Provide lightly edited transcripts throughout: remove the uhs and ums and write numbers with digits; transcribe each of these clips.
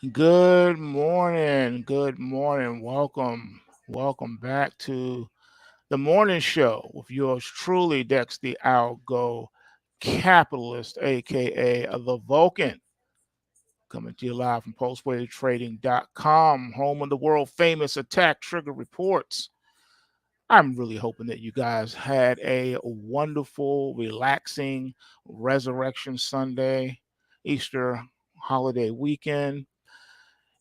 Good morning. Good morning. Welcome back to the morning show with yours truly, Dex the Algo Capitalist, aka the Vulcan, coming to you live from postwavetrading.com, home of the world famous attack trigger reports. I'm really hoping that you guys had a wonderful, relaxing Resurrection Sunday, Easter holiday weekend.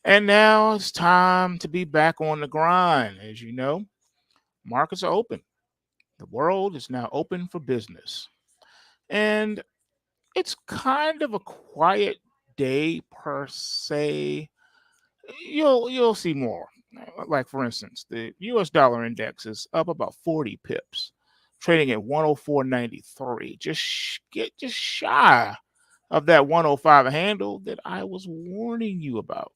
And now it's time to be back on the grind. As you know, markets are open. The world is now open for business. And it's kind of a quiet day per se. You'll see more. Like for instance, the US dollar index is up about 40 pips, trading at 104.93. Just shy of that 105 handle that I was warning you about.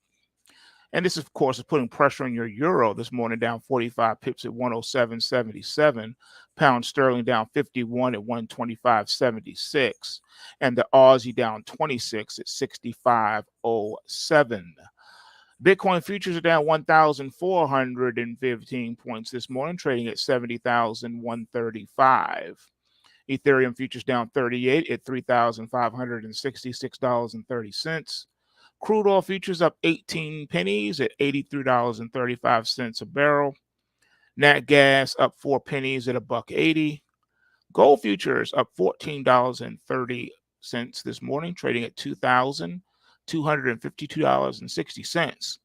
And this, of course, is putting pressure on your euro this morning, down 45 pips at 107.77. Pound sterling down 51 at 125.76. And the Aussie down 26 at 65.07. Bitcoin futures are down 1,415 points this morning, trading at 70,135. Ethereum futures down 38 at $3,566.30. Crude oil futures up 18 pennies at $83.35 a barrel. Nat gas up 4 pennies at a buck 80. Gold futures up $14.30 this morning, trading at $2,252.60.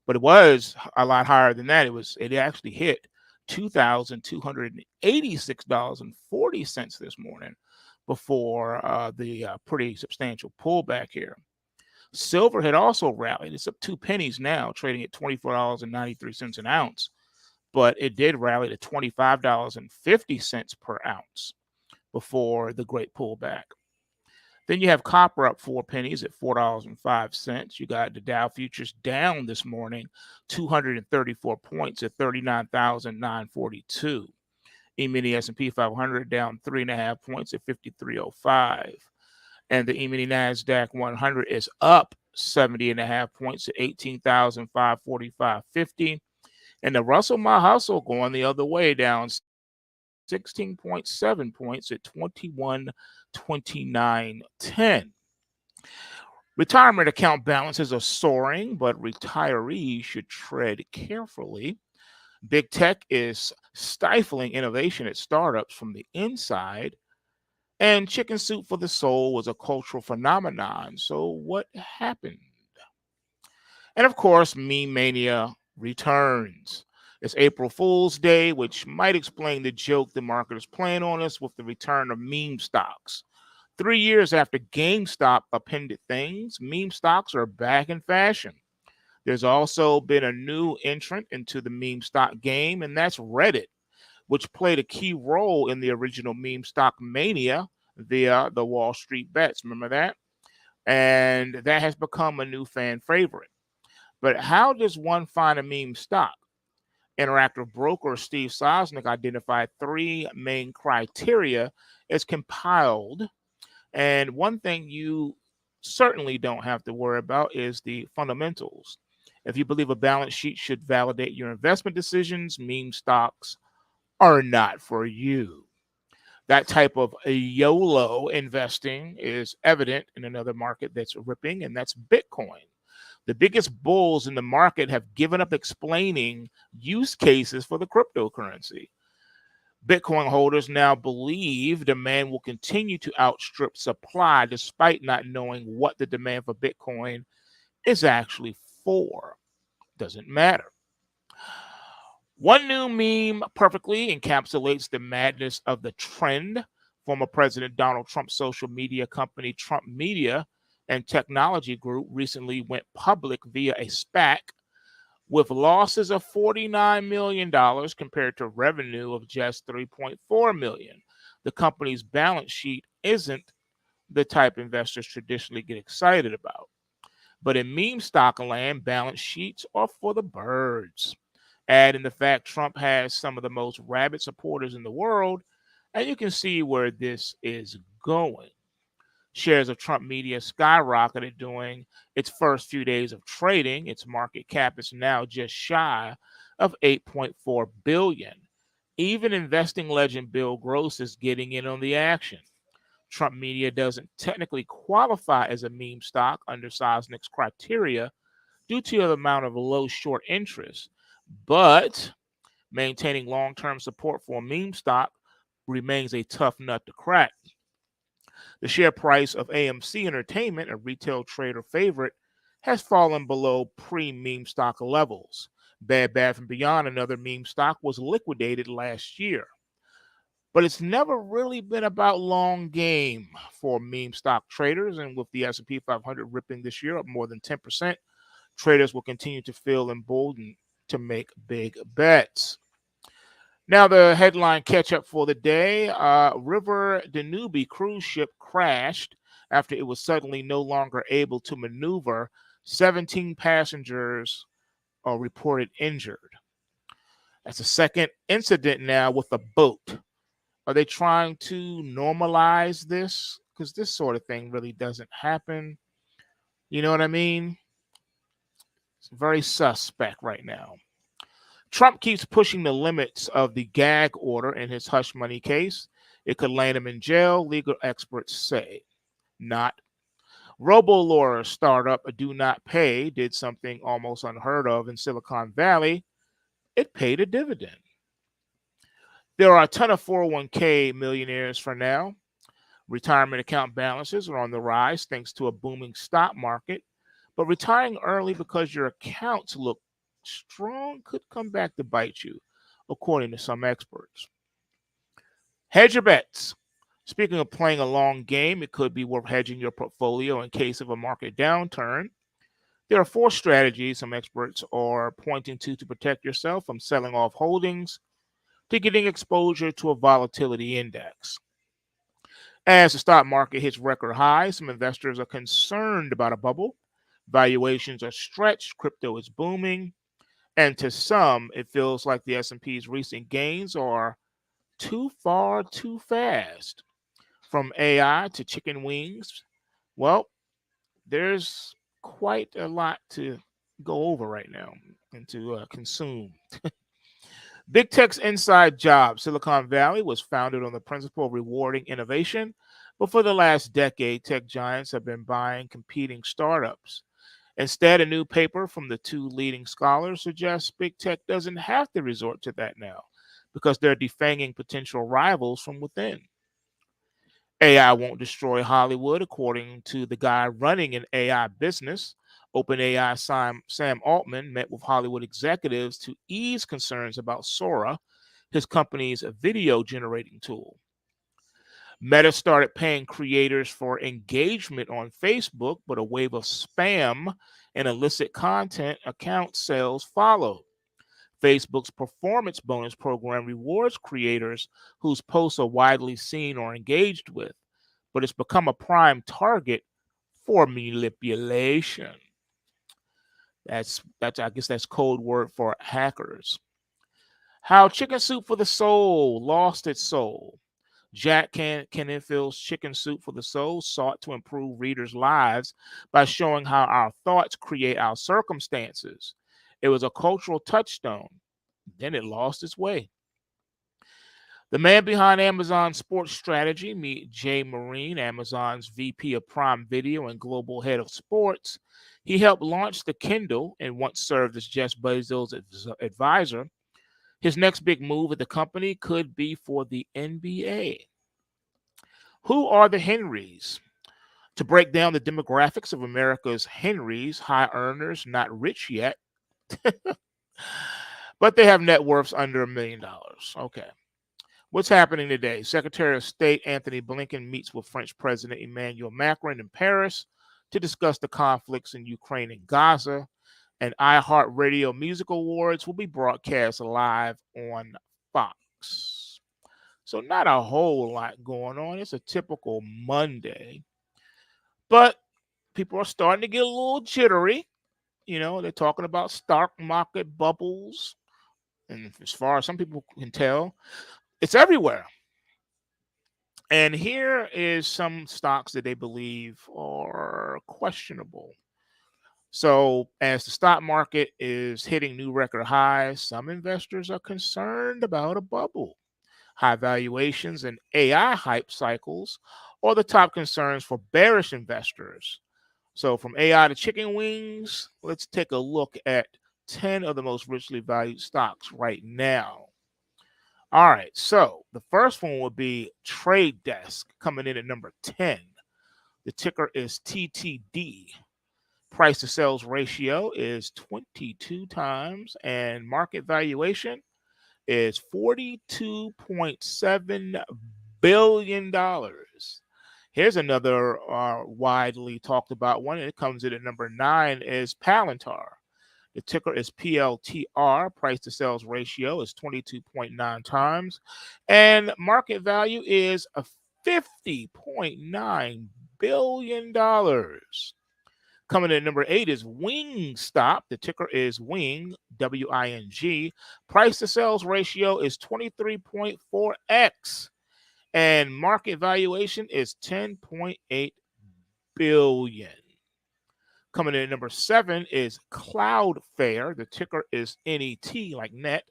But it was a lot higher than that. It actually hit $2,286.40 this morning before the pretty substantial pullback here. Silver had also rallied. It's up 2 pennies now, trading at $24.93 an ounce, but it did rally to $25.50 per ounce before the great pullback. Then you have copper up 4 pennies at $4.05. You got the Dow futures down this morning 234 points at 39,942. E-mini S&P 500 down 3.5 points at 53.05. And the E-mini NASDAQ 100 is up 70.5 points at 18,545.50. And the Russell My Hustle going the other way, down 16.7 points at 2129.10. Retirement account balances are soaring, but retirees should tread carefully. Big tech is stifling innovation at startups from the inside. And chicken soup for the soul was a cultural phenomenon. So, what happened? And of course, meme mania returns. It's April Fool's Day, which might explain the joke the market is playing on us with the return of meme stocks. 3 years after GameStop appended things, meme stocks are back in fashion. There's also been a new entrant into the meme stock game, and that's Reddit, which played a key role in the original meme stock mania via the Wall Street bets. Remember that? And that has become a new fan favorite. But how does one find a meme stock? Interactive broker Steve Sosnick identified three main criteria as compiled. And one thing you certainly don't have to worry about is the fundamentals. If you believe a balance sheet should validate your investment decisions, meme stocks are not for you. That type of YOLO investing is evident in another market that's ripping, and that's Bitcoin. The biggest bulls in the market have given up explaining use cases for the cryptocurrency. Bitcoin holders now believe demand will continue to outstrip supply despite not knowing what the demand for Bitcoin is actually for. Doesn't matter. One new meme perfectly encapsulates the madness of the trend. Former President Donald Trump's social media company, Trump Media and Technology Group, recently went public via a SPAC with losses of $49 million compared to revenue of just $3.4 million. The company's balance sheet isn't the type investors traditionally get excited about. But in meme stock land, balance sheets are for the birds. Add in the fact Trump has some of the most rabid supporters in the world, and you can see where this is going. Shares of Trump Media skyrocketed during its first few days of trading. Its market cap is now just shy of 8.4 billion. Even investing legend Bill Gross is getting in on the action. Trump Media doesn't technically qualify as a meme stock under Sosnick's criteria due to the amount of low short interest, but maintaining long-term support for a meme stock remains a tough nut to crack. The share price of AMC Entertainment, a retail trader favorite, has fallen below pre-meme stock levels. Bed Bath & Beyond, another meme stock, was liquidated last year. But it's never really been about long game for meme stock traders, and with the S&P 500 ripping this year up more than 10%, traders will continue to feel emboldened to make big bets. Now, the headline catch up for the day: River Danube cruise ship crashed after it was suddenly no longer able to maneuver. 17 passengers are reported injured. That's the second incident now with a boat. Are they trying to normalize this? Because this sort of thing really doesn't happen. You know what I mean? It's very suspect right now. Trump keeps pushing the limits of the gag order in his hush money case. It could land him in jail, legal experts say. Not. Robo-lawyer startup Do Not Pay did something almost unheard of in Silicon Valley. It paid a dividend. There are a ton of 401k millionaires for now. Retirement account balances are on the rise thanks to a booming stock market. But retiring early because your accounts look strong could come back to bite you, according to some experts. Hedge your bets. Speaking of playing a long game, it could be worth hedging your portfolio in case of a market downturn. There are four strategies some experts are pointing to protect yourself from selling off holdings to getting exposure to a volatility index. As the stock market hits record highs, some investors are concerned about a bubble. Valuations are stretched, crypto is booming, and to some, it feels like the S&P's recent gains are too far too fast. From AI to chicken wings, well, there's quite a lot to go over right now and to consume. Big Tech's inside job, Silicon Valley, was founded on the principle of rewarding innovation, but for the last decade, tech giants have been buying competing startups. Instead, a new paper from the two leading scholars suggests big tech doesn't have to resort to that now because they're defanging potential rivals from within. AI won't destroy Hollywood, according to the guy running an AI business. OpenAI Sam Altman met with Hollywood executives to ease concerns about Sora, his company's video generating tool. Meta started paying creators for engagement on Facebook, but a wave of spam and illicit content account sales followed. Facebook's performance bonus program rewards creators whose posts are widely seen or engaged with, but it's become a prime target for manipulation. That's I guess that's code word for hackers. How Chicken Soup for the Soul lost its soul. Jack Canfield's Chicken Soup for the Soul sought to improve readers' lives by showing how our thoughts create our circumstances. It was a cultural touchstone. Then it lost its way. The man behind Amazon's sports strategy, meet Jay Marine, Amazon's VP of Prime Video and global head of sports. He helped launch the Kindle and once served as Jeff Bezos' advisor. His next big move at the company could be for the NBA. Who are the Henrys? To break down the demographics of America's Henrys, high earners, not rich yet, but they have net worths under $1 million. Okay. What's happening today? Secretary of State Anthony Blinken meets with French President Emmanuel Macron in Paris to discuss the conflicts in Ukraine and Gaza. And iHeartRadio Music Awards will be broadcast live on Fox. So not a whole lot going on. It's a typical Monday. But people are starting to get a little jittery. You know, they're talking about stock market bubbles. And as far as some people can tell, it's everywhere. And here is some stocks that they believe are questionable. So, as the stock market is hitting new record highs, some investors are concerned about a bubble. High valuations and AI hype cycles are the top concerns for bearish investors. So, from AI to chicken wings, let's take a look at 10 of the most richly valued stocks right now. All right, so the first one would be Trade Desk coming in at number 10. The ticker is TTD. Price to sales ratio is 22 times, and market valuation is $42.7 billion. Here's another widely talked about one. It comes in at number 9 is Palantir. The ticker is PLTR. Price to sales ratio is 22.9 times. And market value is $50.9 billion. Coming in at number 8 is Wingstop. The ticker is Wing, WING. Price to sales ratio is 23.4x. And market valuation is 10.8 billion. Coming in at number 7 is Cloudflare. The ticker is NET, like net.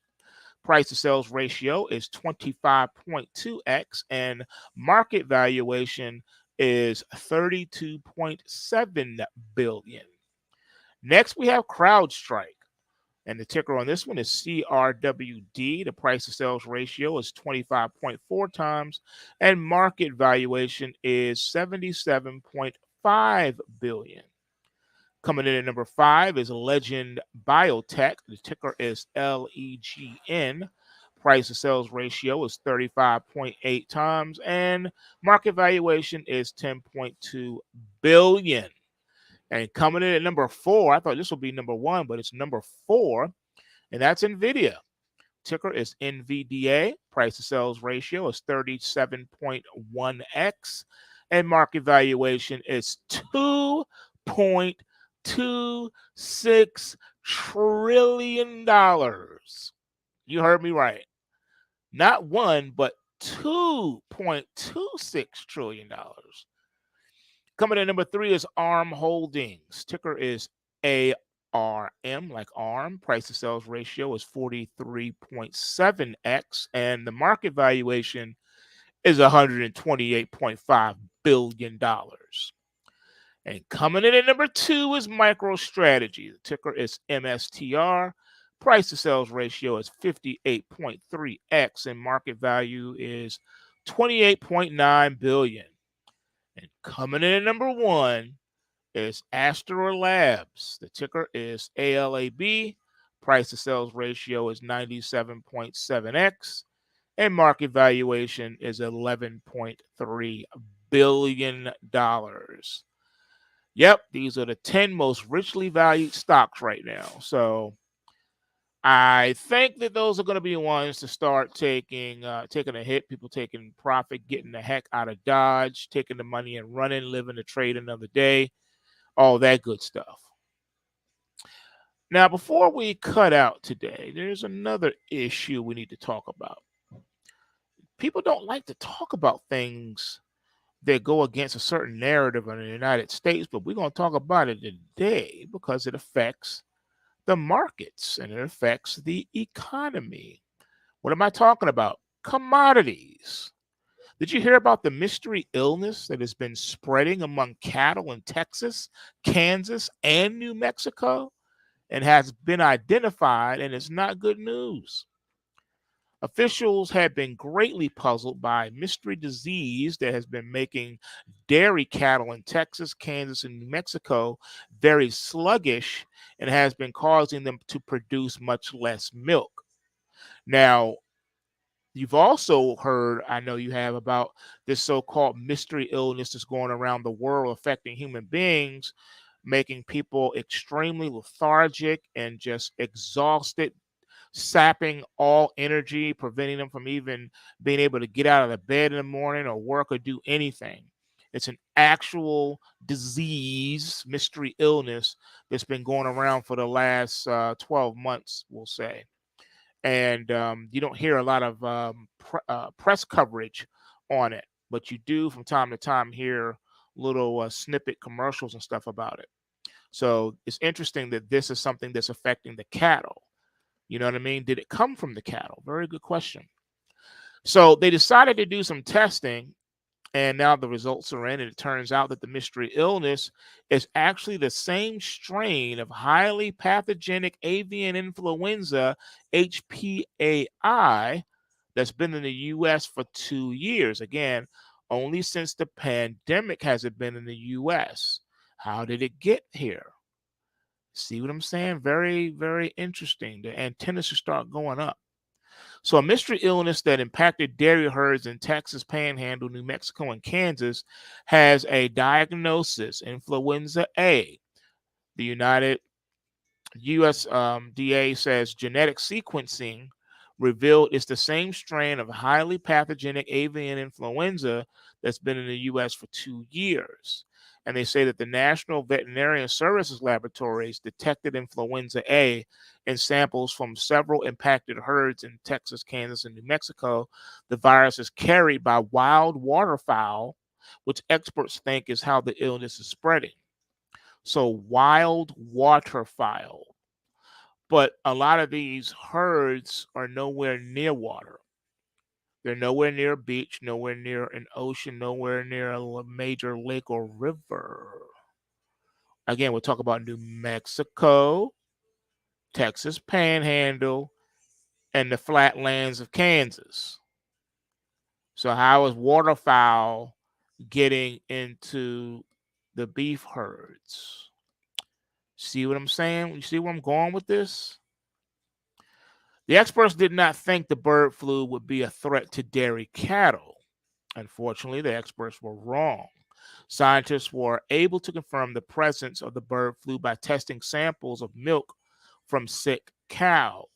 Price to sales ratio is 25.2x, and market valuation is 32.7 billion. Next, we have CrowdStrike, and the ticker on this one is CRWD. The price to sales ratio is 25.4 times, and market valuation is 77.5 billion. Coming in at number 5 is Legend Biotech. The ticker is LEGN. Price to sales ratio is 35.8 times, and market valuation is 10.2 billion. And coming in at number 4, I thought this would be number 1, but it's number 4, and that's Nvidia. Ticker is NVDA. Price to sales ratio is 37.1x, and market valuation is $2.26 trillion. You heard me right. Not one, but $2.26 trillion. Coming in number 3 is ARM Holdings. Ticker is ARM, like ARM. Price to sales ratio is 43.7x, and the market valuation is $128.5 billion. And coming in at number 2 is MicroStrategy. The ticker is MSTR. Price to sales ratio is 58.3x, and market value is 28.9 billion. And coming in at number 1 is Astra Labs. The ticker is ALAB. Price to sales ratio is 97.7x, and market valuation is $11.3 billion. Yep, these are the 10 most richly valued stocks right now. So I think that those are going to be the ones to start taking a hit. People taking profit, getting the heck out of Dodge, taking the money and running, living the trade another day, all that good stuff. Now, before we cut out today, there's another issue we need to talk about. People don't like to talk about things that go against a certain narrative in the United States, but we're going to talk about it today because it affects the markets and it affects the economy. What am I talking about? Commodities. Did you hear about the mystery illness that has been spreading among cattle in Texas, Kansas, and New Mexico and has been identified, and it's not good news? Officials have been greatly puzzled by a mystery disease that has been making dairy cattle in Texas, Kansas, and New Mexico very sluggish and has been causing them to produce much less milk. Now, you've also heard, I know you have, about this so-called mystery illness that's going around the world affecting human beings, making people extremely lethargic and just exhausted, sapping all energy, preventing them from even being able to get out of the bed in the morning or work or do anything. It's an actual disease, mystery illness that's been going around for the last 12 months, we'll say. And you don't hear a lot of press coverage on it. but you do from time to time hear little snippet commercials and stuff about it. So it's interesting that this is something that's affecting the cattle. You know what I mean? Did it come from the cattle? Very good question. So they decided to do some testing, and now the results are in, and it turns out that the mystery illness is actually the same strain of highly pathogenic avian influenza, HPAI, that's been in the US for 2 years. Again, only since the pandemic has it been in the US. How did it get here? See what I'm saying? Very, very interesting. The antennas should start going up. So, a mystery illness that impacted dairy herds in Texas Panhandle, New Mexico, and Kansas has a diagnosis, influenza A. The United USDA says genetic sequencing revealed it's the same strain of highly pathogenic avian influenza that's been in the U.S. for 2 years. And they say that the National Veterinary Services Laboratories detected influenza A in samples from several impacted herds in Texas, Kansas, and New Mexico. The virus is carried by wild waterfowl, which experts think is how the illness is spreading. So, wild waterfowl. But a lot of these herds are nowhere near water. They're nowhere near a beach, nowhere near an ocean, nowhere near a major lake or river. Again, we'll talk about New Mexico, Texas Panhandle, and the flatlands of Kansas. So, how is waterfowl getting into the beef herds? See what I'm saying? You see where I'm going with this? The experts did not think the bird flu would be a threat to dairy cattle. Unfortunately, the experts were wrong. Scientists were able to confirm the presence of the bird flu by testing samples of milk from sick cows.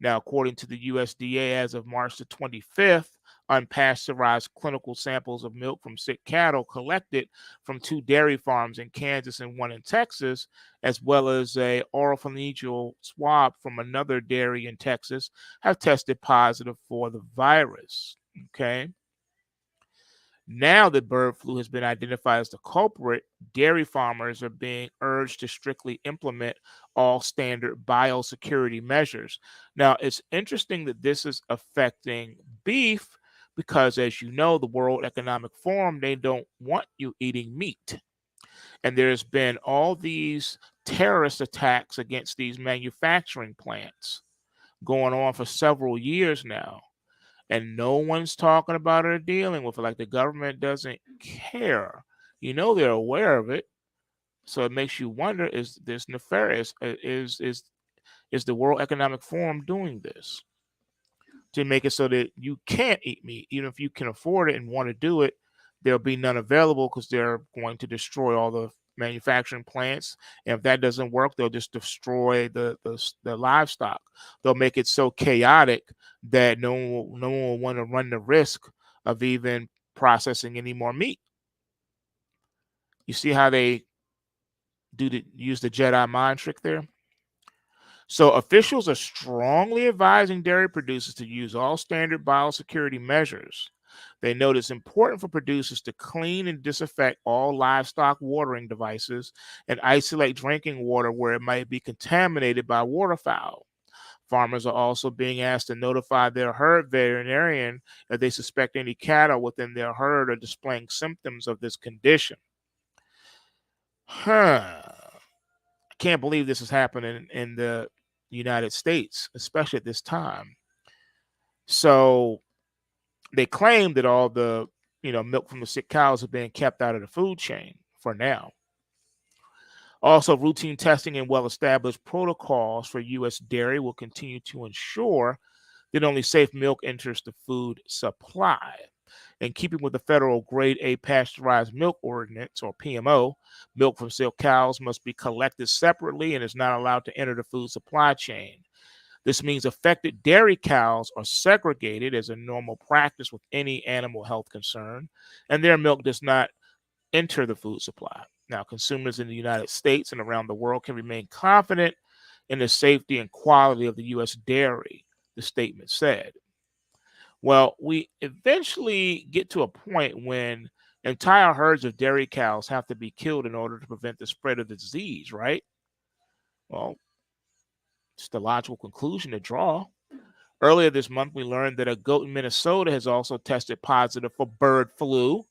Now, according to the USDA, as of March the 25th, unpasteurized clinical samples of milk from sick cattle collected from 2 dairy farms in Kansas and one in Texas, as well as a oropharyngeal swab from another dairy in Texas, have tested positive for the virus. Okay. Now that bird flu has been identified as the culprit, dairy farmers are being urged to strictly implement all standard biosecurity measures. Now, it's interesting that this is affecting beef because, as you know, the World Economic Forum, they don't want you eating meat. And there's been all these terrorist attacks against these manufacturing plants going on for several years now, and no one's talking about it or dealing with it. Like the government doesn't care. You know they're aware of it, so it makes you wonder: is this nefarious? Is the World Economic Forum doing this to make it so that you can't eat meat, even if you can afford it and want to do it? There'll be none available because they're going to destroy all the manufacturing plants. And if that doesn't work, they'll just destroy the livestock. They'll make it so chaotic that no one will want to run the risk of even processing any more meat. You see how they use the Jedi mind trick there? So officials are strongly advising dairy producers to use all standard biosecurity measures. They note it's important for producers to clean and disinfect all livestock watering devices and isolate drinking water where it might be contaminated by waterfowl. Farmers are also being asked to notify their herd veterinarian if they suspect any cattle within their herd are displaying symptoms of this condition. I can't believe this is happening in the United States, especially at this time. So they claim that all the milk from the sick cows are being kept out of the food chain for now. Also, routine testing and well-established protocols for U.S. dairy will continue to ensure that only safe milk enters the food supply. In keeping with the federal Grade A pasteurized milk ordinance, or PMO, milk from sick cows must be collected separately and is not allowed to enter the food supply chain. This means affected dairy cows are segregated as a normal practice with any animal health concern, and their milk does not enter the food supply. Now, consumers in the United States and around the world can remain confident in the safety and quality of the U.S. dairy, the statement said. Well, we eventually get to a point when entire herds of dairy cows have to be killed in order to prevent the spread of the disease, right? Well, it's the logical conclusion to draw. Earlier this month, we learned that a goat in Minnesota has also tested positive for bird flu.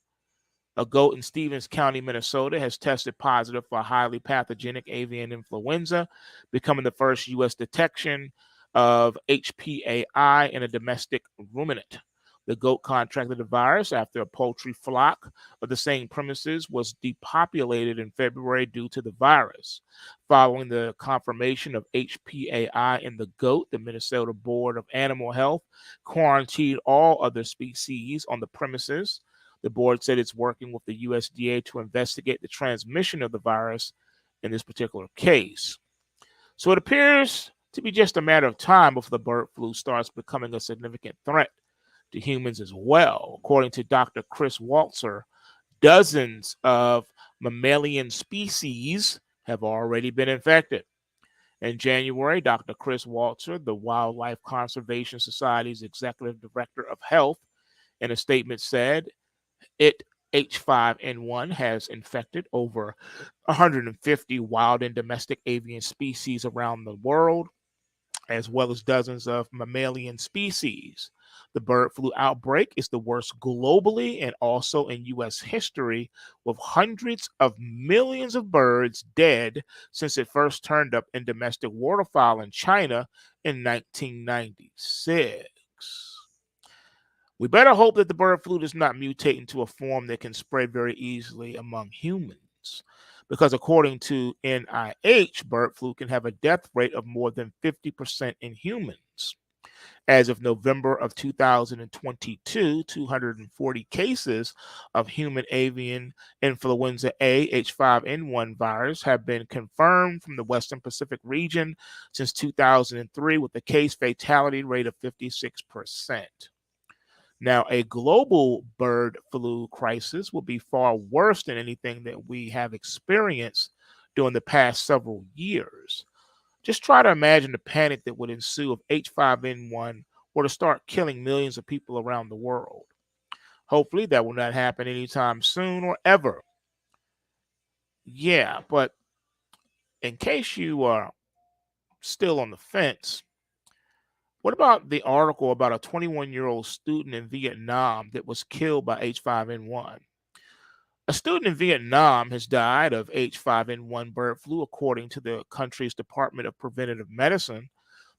A goat in Stevens County, Minnesota, has tested positive for highly pathogenic avian influenza, becoming the first U.S. detection of HPAI in a domestic ruminant. The goat contracted the virus after a poultry flock of the same premises was depopulated in February due to the virus. Following the confirmation of HPAI in the goat, the Minnesota Board of Animal Health quarantined all other species on the premises. The board said it's working with the USDA to investigate the transmission of the virus in this particular case. So it appears to be just a matter of time before the bird flu starts becoming a significant threat to humans as well. According to Dr. Chris Waltzer, dozens of mammalian species have already been infected. In January, Dr. Chris Waltzer, the Wildlife Conservation Society's executive director of health, in a statement said it H5N1 has infected over 150 wild and domestic avian species around the world, as well as dozens of mammalian species. The bird flu outbreak is the worst globally and also in U.S. history, with hundreds of millions of birds dead since it first turned up in domestic waterfowl in China in 1996. We better hope that the bird flu does not mutate into a form that can spread very easily among humans. Because according to NIH, bird flu can have a death rate of more than 50% in humans. As of November of 2022, 240 cases of human avian influenza A H5N1 virus have been confirmed from the Western Pacific region since 2003, with a case fatality rate of 56%. Now, a global bird flu crisis will be far worse than anything that we have experienced during the past several years. Just try to imagine the panic that would ensue if H5N1 were to start killing millions of people around the world. Hopefully, that will not happen anytime soon or ever. Yeah, but in case you are still on the fence, what about the article about a 21-year-old student in Vietnam that was killed by H5N1? A student in Vietnam has died of H5N1 bird flu, according to the country's Department of Preventive Medicine.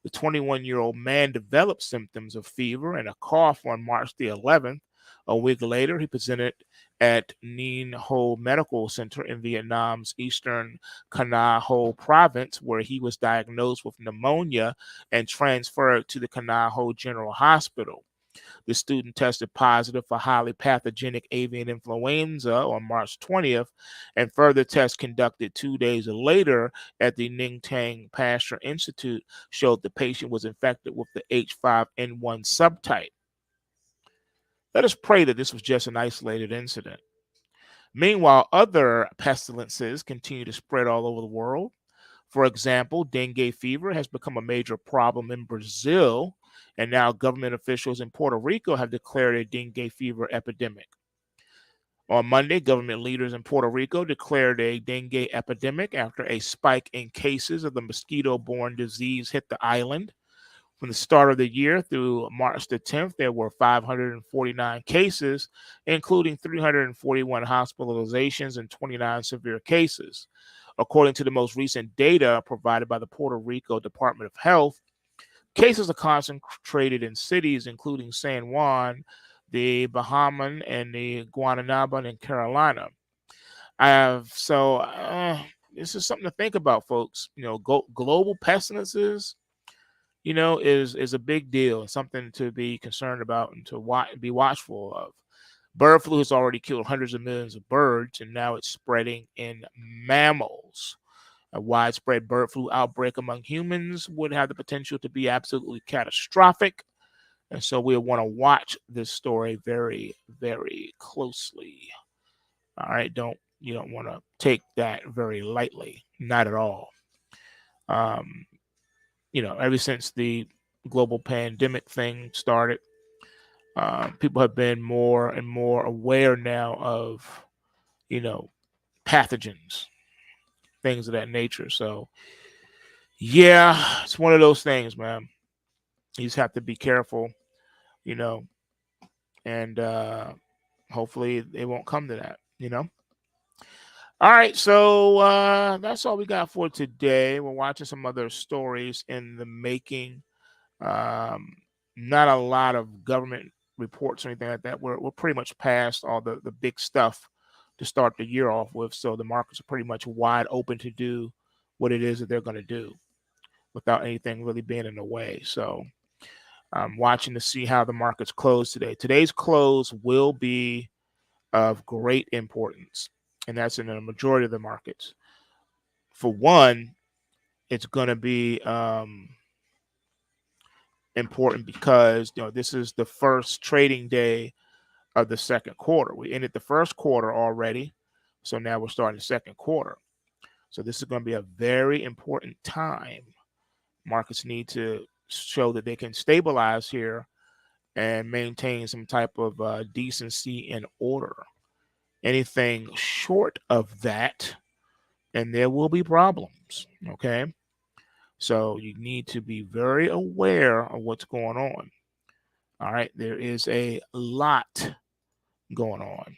The 21-year-old man developed symptoms of fever and a cough on March the 11th. A week later, he presented at Ninh Ho Medical Center in Vietnam's eastern Cana Ho province, where he was diagnosed with pneumonia and transferred to the Cana Ho General Hospital. The student tested positive for highly pathogenic avian influenza on March 20th, and further tests conducted 2 days later at the Ninh Tang Pasteur Institute showed the patient was infected with the H5N1 subtype. Let us pray that this was just an isolated incident. Meanwhile, other pestilences continue to spread all over the world. For example, dengue fever has become a major problem in Brazil, and now government officials in Puerto Rico have declared a dengue fever epidemic. On Monday, government leaders in Puerto Rico declared a dengue epidemic after a spike in cases of the mosquito borne disease hit the island. From the start of the year through March the 10th, there were 549 cases, including 341 hospitalizations and 29 severe cases. According to the most recent data provided by the Puerto Rico Department of Health, cases are concentrated in cities including San Juan, the Bahaman, and the Guantanamo in Carolina. This is something to think about, folks. Global pestilences, is a big deal and something to be concerned about and to be watchful of. Bird flu has already killed hundreds of millions of birds, and now it's spreading in mammals. A widespread bird flu outbreak among humans would have the potential to be absolutely catastrophic. And so we want to watch this story very, very closely. All right. You don't want to take that very lightly. Not at all. Ever since the global pandemic thing started, People have been more and more aware now of, pathogens, things of that nature. So, yeah, it's one of those things, man. You just have to be careful, you know, and hopefully it won't come to that. All right, so that's all we got for today. We're watching some other stories in the making. Um, Not a lot of government reports or anything like that. We're pretty much past all the big stuff to start the year off with. So the markets are pretty much wide open to do what it is that they're going to do without anything really being in the way. So I'm watching to see how the markets close today. Today's close will be of great importance, and that's in the majority of the markets. For one, it's going to be important because this is the first trading day of the second quarter. We ended the first quarter already, so now we're starting the second quarter. So this is going to be a very important time. Markets need to show that they can stabilize here and maintain some type of decency and order. Anything short of that, and there will be problems. Okay, so you need to be very aware of what's going on. All right, there is a lot going on.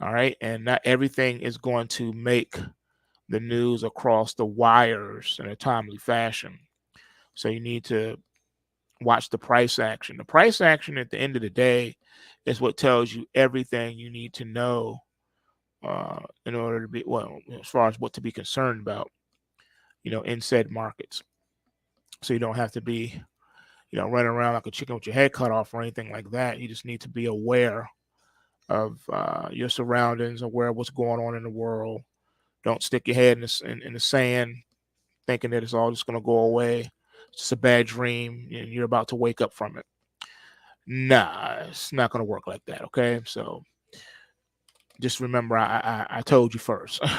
All right, and not everything is going to make the news across the wires in a timely fashion. So you need to watch the price action. The price action at the end of the day is what tells you everything you need to know in order to be, well, as far as what to be concerned about, in said markets. So you don't have to be, running around like a chicken with your head cut off or anything like that. You just need to be aware of your surroundings, aware of what's going on in the world. Don't stick your head in the sand thinking that it's all just going to go away. It's just a bad dream and you're about to wake up from it. Nah, it's not going to work like that. Okay. So just remember, I told you first. All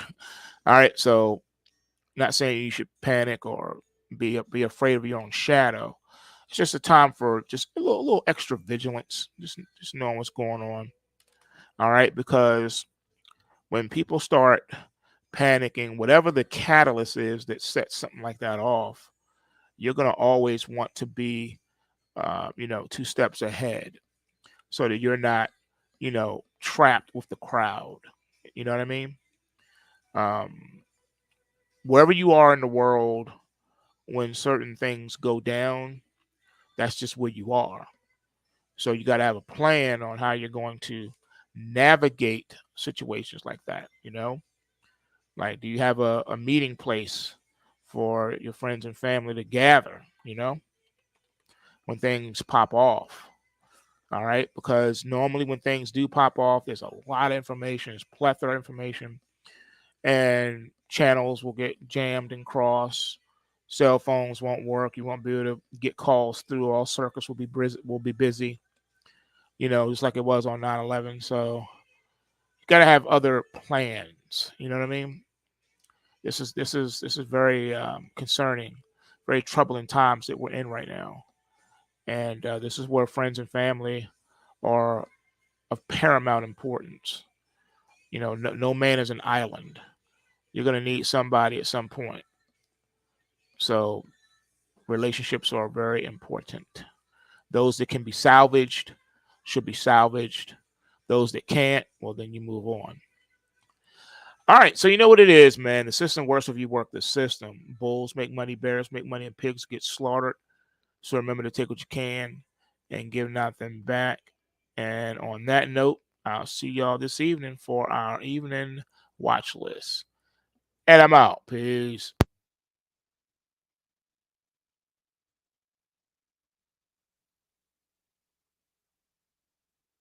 right. So, not saying you should panic or be afraid of your own shadow. It's just a time for just a little extra vigilance, just knowing what's going on. All right. Because when people start panicking, whatever the catalyst is that sets something like that off, you're going to always want to be, two steps ahead so that you're not, trapped with the crowd. You know what I mean? Um, Wherever you are in the world, when certain things go down, that's just where you are. So you got to have a plan on how you're going to navigate situations like that. Like, do you have a meeting place for your friends and family to gather, when things pop off? All right. Because normally when things do pop off, there's a lot of information, there's plethora of information, and channels will get jammed and crossed. Cell phones won't work. You won't be able to get calls through. All circuits will be busy, just like it was on 9/11. So you got to have other plans. You know what I mean? This is very concerning, very troubling times that we're in right now, and this is where friends and family are of paramount importance. No man is an island. You're going to need somebody at some point. So relationships are very important. Those that can be salvaged should be salvaged. Those that can't, well, then you move on. All right, so you know what it is, man. The system works if you work the system. Bulls make money, bears make money, and pigs get slaughtered. So remember to take what you can and give nothing back. And on that note, I'll see y'all this evening for our evening watch list. And I'm out. Peace.